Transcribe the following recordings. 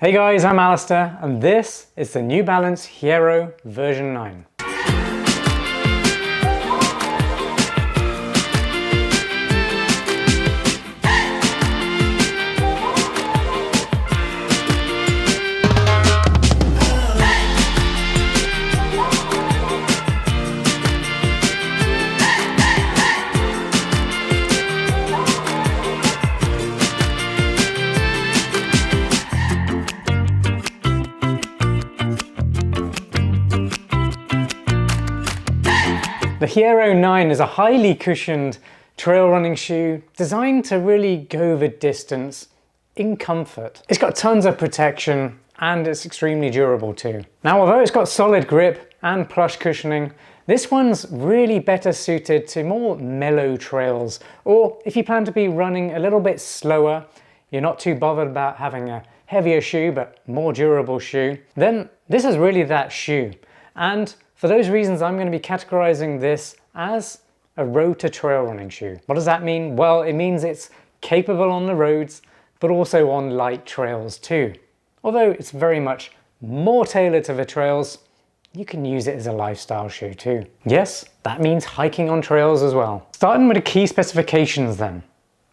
Hey guys, I'm Alistair and this is the New Balance Hierro version 9. The Hierro 9 is a highly cushioned trail running shoe designed to really go the distance in comfort. It's got tons of protection and it's extremely durable too. Now, although it's got solid grip and plush cushioning, this one's really better suited to more mellow trails, or if you plan to be running a little bit slower, you're not too bothered about having a heavier shoe but more durable shoe, then this is really that shoe. And for those reasons, I'm going to be categorizing this as a road to trail running shoe. What does that mean? Well, it means it's capable on the roads, but also on light trails too. Although it's very much more tailored to the trails, you can use it as a lifestyle shoe too. Yes, that means hiking on trails as well. Starting with the key specifications then.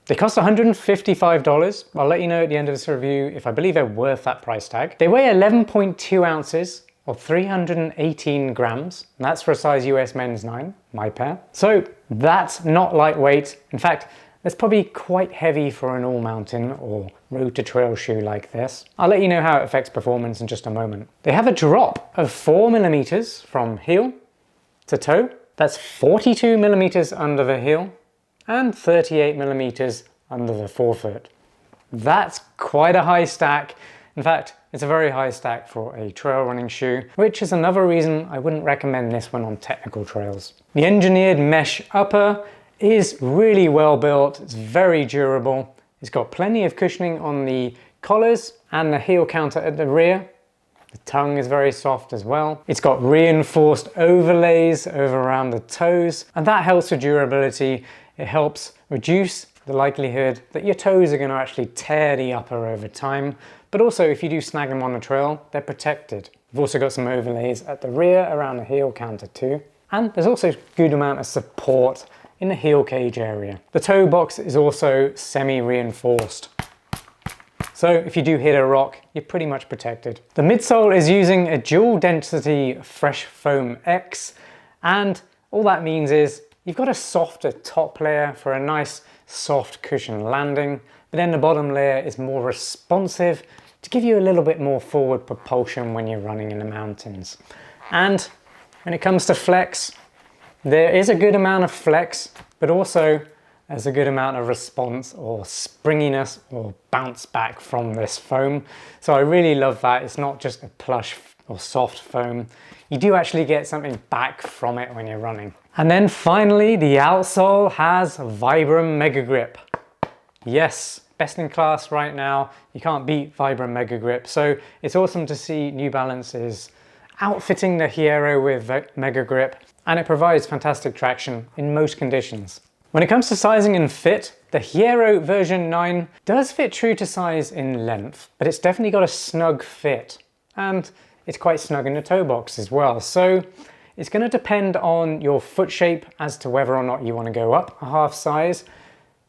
They cost $155. I'll let you know at the end of this review if I believe they're worth that price tag. They weigh 11.2 ounces. Or 318 grams, and that's for a size US men's 9, my pair. So that's not lightweight. In fact, that's probably quite heavy for an all-mountain or road to trail shoe like this. I'll let you know how it affects performance in just a moment. They have a drop of 4 millimeters from heel to toe. That's 42 millimeters under the heel and 38 millimeters under the forefoot. That's quite a high stack. In fact, it's a very high stack for a trail running shoe, which is another reason I wouldn't recommend this one on technical trails. The engineered mesh upper is really well built, it's very durable, it's got plenty of cushioning on the collars and the heel counter at the rear. The tongue is very soft as well. It's got reinforced overlays over around the toes, and that helps with durability. It helps reduce the likelihood that your toes are going to actually tear the upper over time. But also, if you do snag them on the trail, they're protected. We've also got some overlays at the rear around the heel counter too. And there's also a good amount of support in the heel cage area. The toe box is also semi-reinforced. So if you do hit a rock, you're pretty much protected. The midsole is using a dual density Fresh Foam X. And all that means is you've got a softer top layer for a nice soft cushion landing. But then the bottom layer is more responsive to give you a little bit more forward propulsion when you're running in the mountains. And when it comes to flex, there is a good amount of flex, but also there's a good amount of response or springiness or bounce back from this foam. So I really love that. It's not just a plush or soft foam. You do actually get something back from it when you're running. And then finally, the outsole has Vibram MegaGrip. Yes, best in class right now. You can't beat Vibram MegaGrip. So it's awesome to see New Balance is outfitting the Hierro with MegaGrip, and it provides fantastic traction in most conditions. When it comes to sizing and fit, the Hierro version 9 does fit true to size in length, but it's definitely got a snug fit, and it's quite snug in the toe box as well. So it's going to depend on your foot shape as to whether or not you want to go up a half size.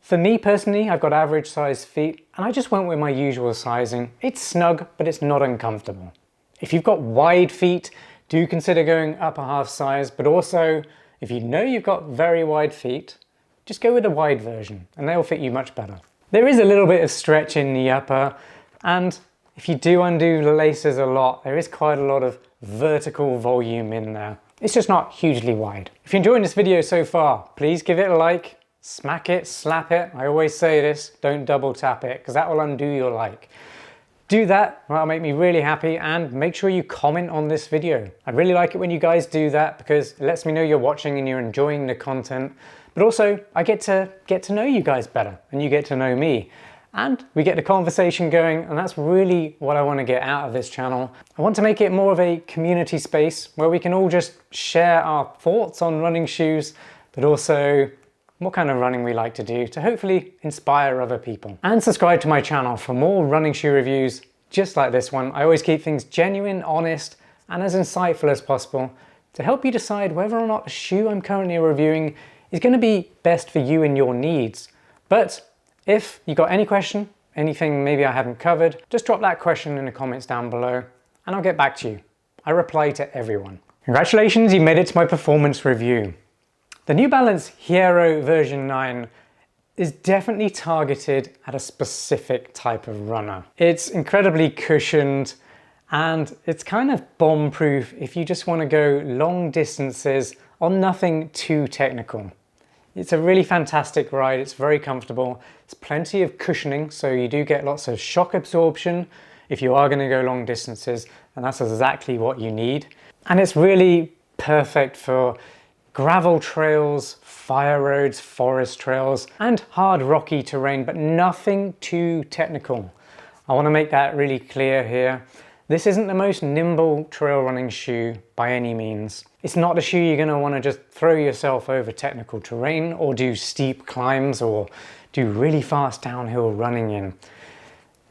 For me personally, I've got average size feet and I just went with my usual sizing. It's snug, but it's not uncomfortable. If you've got wide feet, do consider going up a half size, but also if you know you've got very wide feet, just go with the wide version and they'll fit you much better. There is a little bit of stretch in the upper, and if you do undo the laces a lot, there is quite a lot of vertical volume in there. It's just not hugely wide. If you're enjoying this video so far, please give it a like. Smack it, slap it. I always say this, don't double tap it, because that will undo your like. Do that, that'll make me really happy, and make sure you comment on this video. I really like it when you guys do that because it lets me know you're watching and you're enjoying the content. But also, I get to know you guys better, and you get to know me. And we get the conversation going, and that's really what I want to get out of this channel. I want to make it more of a community space where we can all just share our thoughts on running shoes, but also what kind of running we like to do to hopefully inspire other people. And subscribe to my channel for more running shoe reviews just like this one. I always keep things genuine, honest, and as insightful as possible to help you decide whether or not the shoe I'm currently reviewing is going to be best for you and your needs. But if you got any question, anything maybe I haven't covered, just drop that question in the comments down below and I'll get back to you. I reply to everyone. Congratulations, you made it to my performance review. The New Balance Hierro version 9 is definitely targeted at a specific type of runner. It's incredibly cushioned and it's kind of bomb-proof if you just want to go long distances on nothing too technical. It's a really fantastic ride, it's very comfortable, it's plenty of cushioning, so you do get lots of shock absorption if you are going to go long distances, and that's exactly what you need. And it's really perfect for gravel trails, fire roads, forest trails, and hard rocky terrain, but nothing too technical. I want to make that really clear here. This isn't the most nimble trail running shoe by any means. It's not a shoe you're going to want to just throw yourself over technical terrain or do steep climbs or do really fast downhill running in.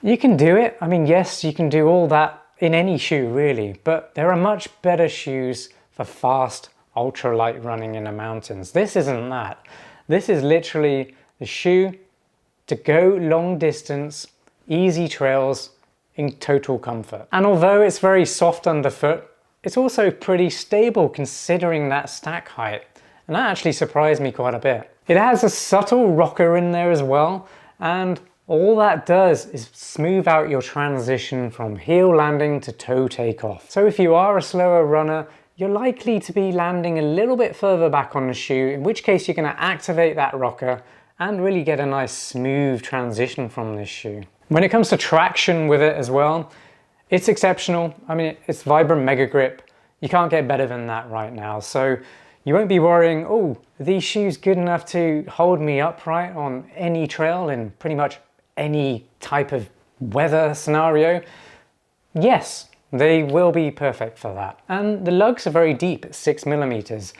You can do it. I mean, yes, you can do all that in any shoe really, but there are much better shoes for fast, ultralight running in the mountains. This isn't that. This is literally the shoe to go long distance, easy trails in total comfort. And although it's very soft underfoot, it's also pretty stable considering that stack height. And that actually surprised me quite a bit. It has a subtle rocker in there as well, and all that does is smooth out your transition from heel landing to toe takeoff. So if you are a slower runner, you're likely to be landing a little bit further back on the shoe, in which case you're going to activate that rocker and really get a nice smooth transition from this shoe. When it comes to traction with it as well, it's exceptional. I mean, it's Vibram MegaGrip. You can't get better than that right now. So you won't be worrying, oh, are these shoes good enough to hold me upright on any trail in pretty much any type of weather scenario? Yes. They will be perfect for that. And the lugs are very deep at 6mm,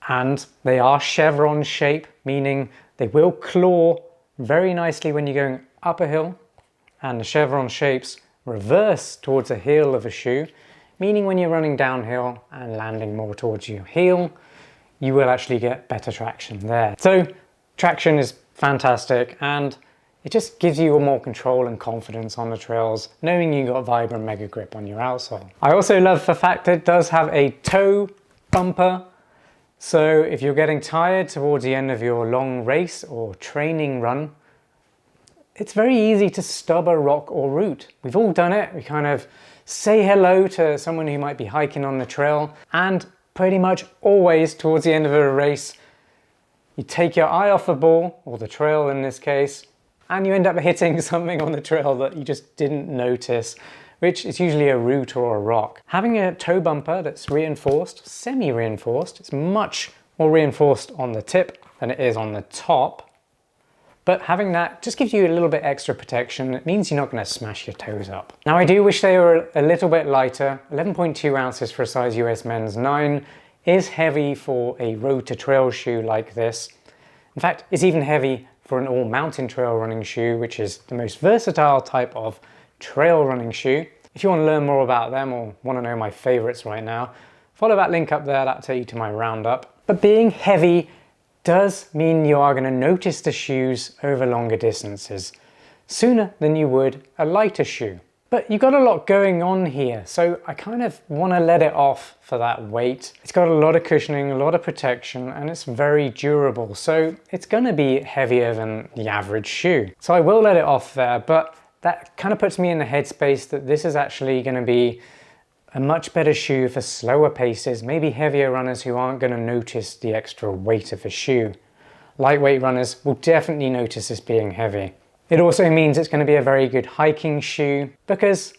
and they are chevron shape, meaning they will claw very nicely when you're going up a hill, and the chevron shapes reverse towards the heel of a shoe, meaning when you're running downhill and landing more towards your heel, you will actually get better traction there. So traction is fantastic, and it just gives you more control and confidence on the trails, knowing you got Vibram MegaGrip on your outsole. I also love the fact that it does have a toe bumper. So if you're getting tired towards the end of your long race or training run, it's very easy to stub a rock or root. We've all done it. We kind of say hello to someone who might be hiking on the trail, and pretty much always towards the end of a race, you take your eye off the ball, or the trail in this case, and you end up hitting something on the trail that you just didn't notice, which is usually a root or a rock. Having a toe bumper that's reinforced, semi-reinforced, it's much more reinforced on the tip than it is on the top, but having that just gives you a little bit extra protection. It means you're not going to smash your toes up. Now I do wish they were a little bit lighter. 11.2 ounces for a size US men's 9 is heavy for a road to trail shoe like this. In fact, it's even heavy for an all mountain trail running shoe, which is the most versatile type of trail running shoe. If you want to learn more about them or want to know my favorites right now, follow that link up there, that'll take you to my roundup. But being heavy does mean you are going to notice the shoes over longer distances sooner than you would a lighter shoe. But you've got a lot going on here, so I kind of want to let it off for that weight. It's got a lot of cushioning, a lot of protection, and it's very durable, so it's going to be heavier than the average shoe. So I will let it off there, but that kind of puts me in the headspace that this is actually going to be a much better shoe for slower paces, maybe heavier runners who aren't going to notice the extra weight of a shoe. Lightweight runners will definitely notice this being heavy. It also means it's going to be a very good hiking shoe because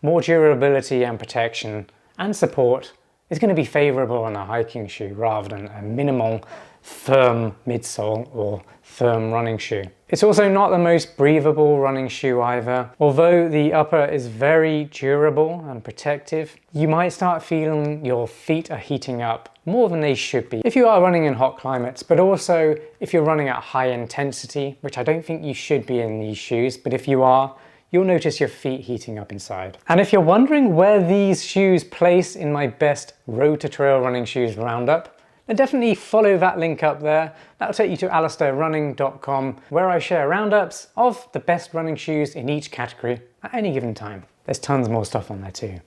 more durability and protection and support is going to be favorable on a hiking shoe rather than a minimal firm midsole or firm running shoe. It's also not the most breathable running shoe either. Although the upper is very durable and protective, you might start feeling your feet are heating up more than they should be if you are running in hot climates, but also if you're running at high intensity, which I don't think you should be in these shoes, but if you are, you'll notice your feet heating up inside. And if you're wondering where these shoes place in my best road to trail running shoes roundup, then definitely follow that link up there. That'll take you to alistairrunning.com, where I share roundups of the best running shoes in each category at any given time. There's tons more stuff on there too.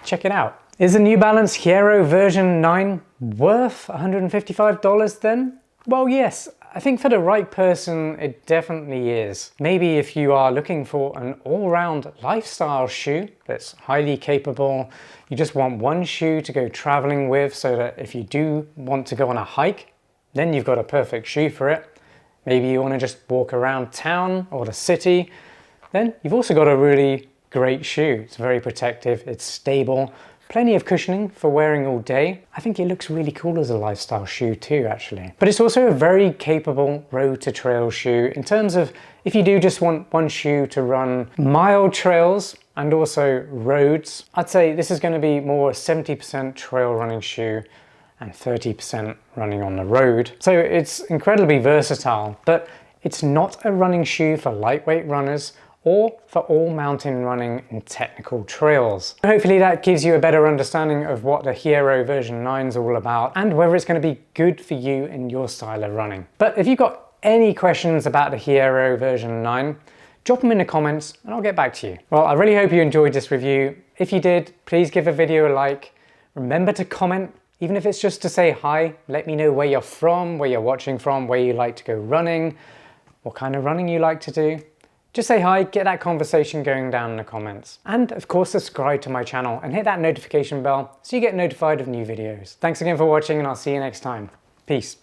Check it out. Is the New Balance Hierro version 9 worth $155 then? Well, yes, I think for the right person, it definitely is. Maybe if you are looking for an all-round lifestyle shoe that's highly capable, you just want one shoe to go traveling with so that if you do want to go on a hike, then you've got a perfect shoe for it. Maybe you want to just walk around town or the city, then you've also got a really great shoe. It's very protective, it's stable, plenty of cushioning for wearing all day. I think it looks really cool as a lifestyle shoe too, actually. But it's also a very capable road to trail shoe in terms of if you do just want one shoe to run mile trails and also roads, I'd say this is going to be more a 70% trail running shoe and 30% running on the road. So it's incredibly versatile, but it's not a running shoe for lightweight runners or for all mountain running and technical trails. Hopefully that gives you a better understanding of what the Hierro version 9 is all about and whether it's going to be good for you in your style of running. But if you've got any questions about the Hierro version 9, drop them in the comments and I'll get back to you. Well, I really hope you enjoyed this review. If you did, please give the video a like. Remember to comment, even if it's just to say hi. Let me know where you're from, where you're watching from, where you like to go running, what kind of running you like to do. Just say hi, get that conversation going down in the comments. And of course, subscribe to my channel and hit that notification bell so you get notified of new videos. Thanks again for watching and I'll see you next time. Peace.